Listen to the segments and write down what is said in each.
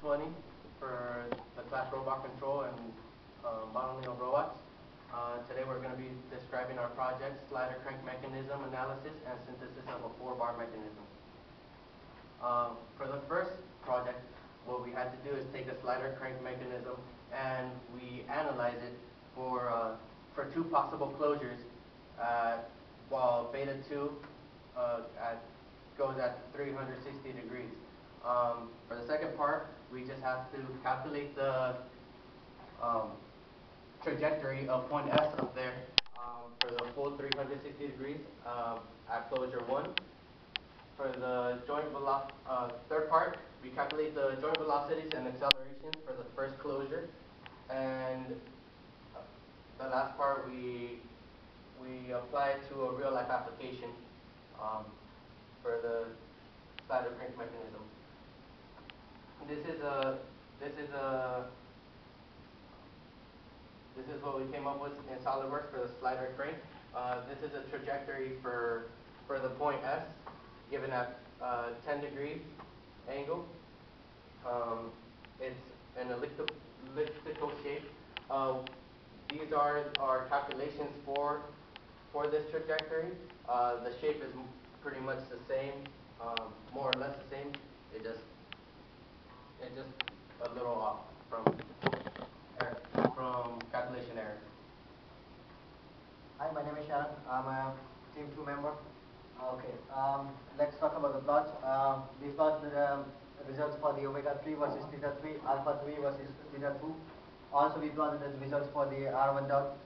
20 for the class robot control and modeling of robots. Today we're going to be describing our project, slider crank mechanism analysis and synthesis of a 4-bar mechanism. For the first project, what we had to do is take a slider crank mechanism and we analyze it for 2 possible closures while beta 2 goes at 360 degrees. For the second part, we just have to calculate the trajectory of point S up there for the full 360 degrees at closure 1. For the third part, we calculate the joint velocities and accelerations for the first closure. And the last part, we apply it to a real-life application for the slider crank mechanism. This is what we came up with in SolidWorks for the slider crank. This is a trajectory for the point S, given at 10 degree angle. It's an elliptical shape. These are our calculations for this trajectory. The shape is pretty much the same, more or less the same. It's just a little off from calculation error. Hi, my name is Sarang. I'm a Team 2 member. Okay, let's talk about the plots. We plot the results for the omega 3 versus theta 3, alpha 3 versus theta 2. Also, we plotted the results for the R1 dot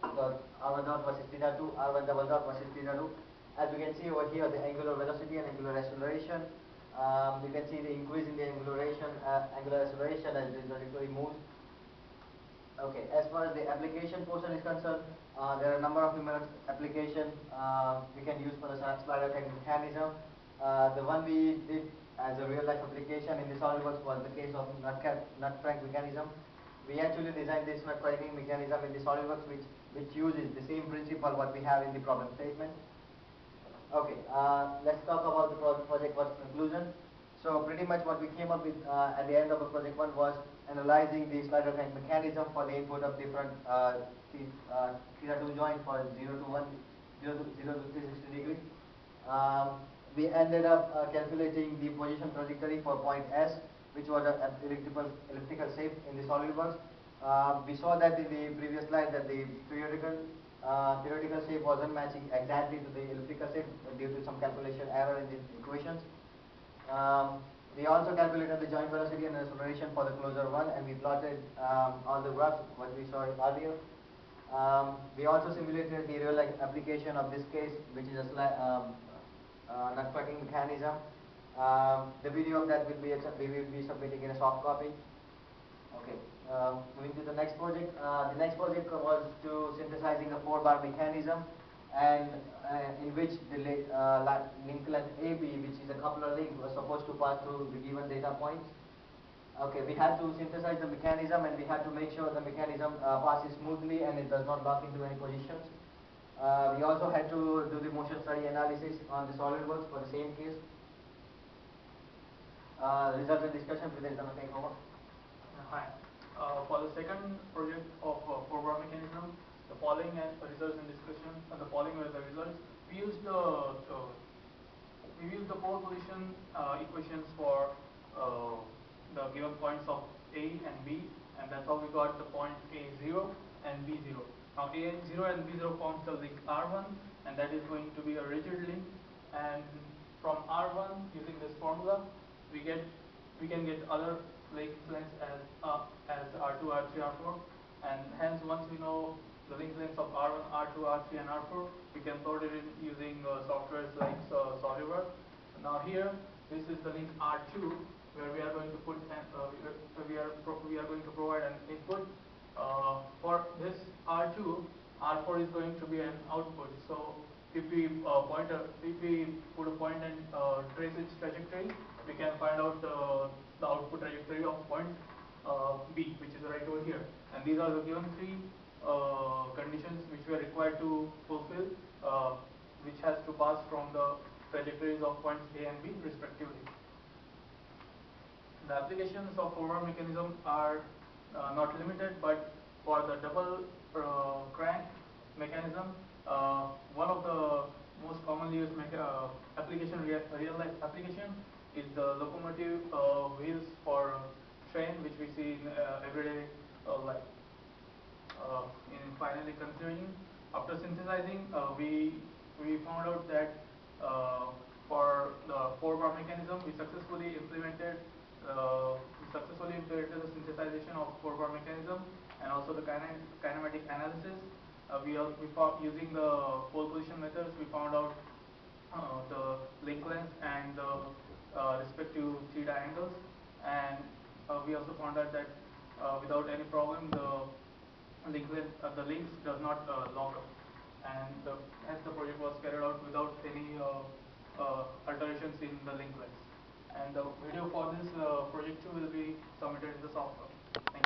versus theta 2, R1 double dot versus theta 2. As you can see over here, the angular velocity and angular acceleration. You can see the increase in the angular acceleration as the trajectory moves. Okay, as far as the application portion is concerned, there are a number of numeric applications we can use for the slider crank mechanism. The one we did as a real-life application in the SolidWorks was the case of nut crank mechanism. We actually designed this nut cranking mechanism in the SolidWorks, which uses the same principle what we have in the problem statement. Okay, let's talk about the project work conclusion. So pretty much what we came up with at the end of the project 1 was analyzing the slider crank mechanism for the input of different theta 2 joint for 0 to 1, 0 to 360 degree. We ended up calculating the position trajectory for point S, which was an elliptical shape in the SolidWorks. We saw that in the previous slide that the theoretical shape wasn't matching exactly to the elliptical shape due to some calculation error in the equations. We also calculated the joint velocity and acceleration for the closure 1, and we plotted all the graphs what we saw earlier. We also simulated the real-life application of this case, which is a nut cranking mechanism. The video of that we will be submitting in a soft copy. Okay, moving to the next project. The next project was to synthesizing a 4-bar mechanism, and in which the link length AB, which is a coupler link, was supposed to pass through the given data points. Okay, we had to synthesize the mechanism, and we had to make sure the mechanism passes smoothly and it does not lock into any positions. We also had to do the motion study analysis on the SolidWorks for the same case. Results and discussion. Pritesh, gonna take over. Hi. For the second project of 4-bar mechanism, the following results and discussion, the following were the results. We used the pole position equations for the given points of A and B, and that's how we got the point A0 and B0. Now A0 and B0 forms the link R1, and that is going to be a rigid link. And from R1, using this formula, we can get other link lengths as R2, R3, R4, and hence once we know the link lengths of R1, R2, R3, and R4, we can plot it in using softwares like SolidWorks. Now here, this is the link R2, where we are going to put we are going to provide an input for this R2. R4 is going to be an output. So if we put a point and trace its trajectory, we can find out the output trajectory of point B, which is right over here. And these are the given 3 conditions which we are required to fulfill, which has to pass from the trajectories of points A and B respectively. The applications of four-bar mechanism are not limited, but for the double crank mechanism, one of the most commonly used application, real life application, is the locomotive wheels for train, which we see in everyday life. In finally considering, after synthesizing, we found out that for the four-bar mechanism, we successfully implemented the synthesization of four-bar mechanism and also the kinematic analysis. We found, using the pole position methods, we found out the link length and the respective theta angles, and we also found out that without any problem the links does not lock up, and hence the project was carried out without any alterations in the link length. And the video for this project 2 will be submitted in the software. Thank you.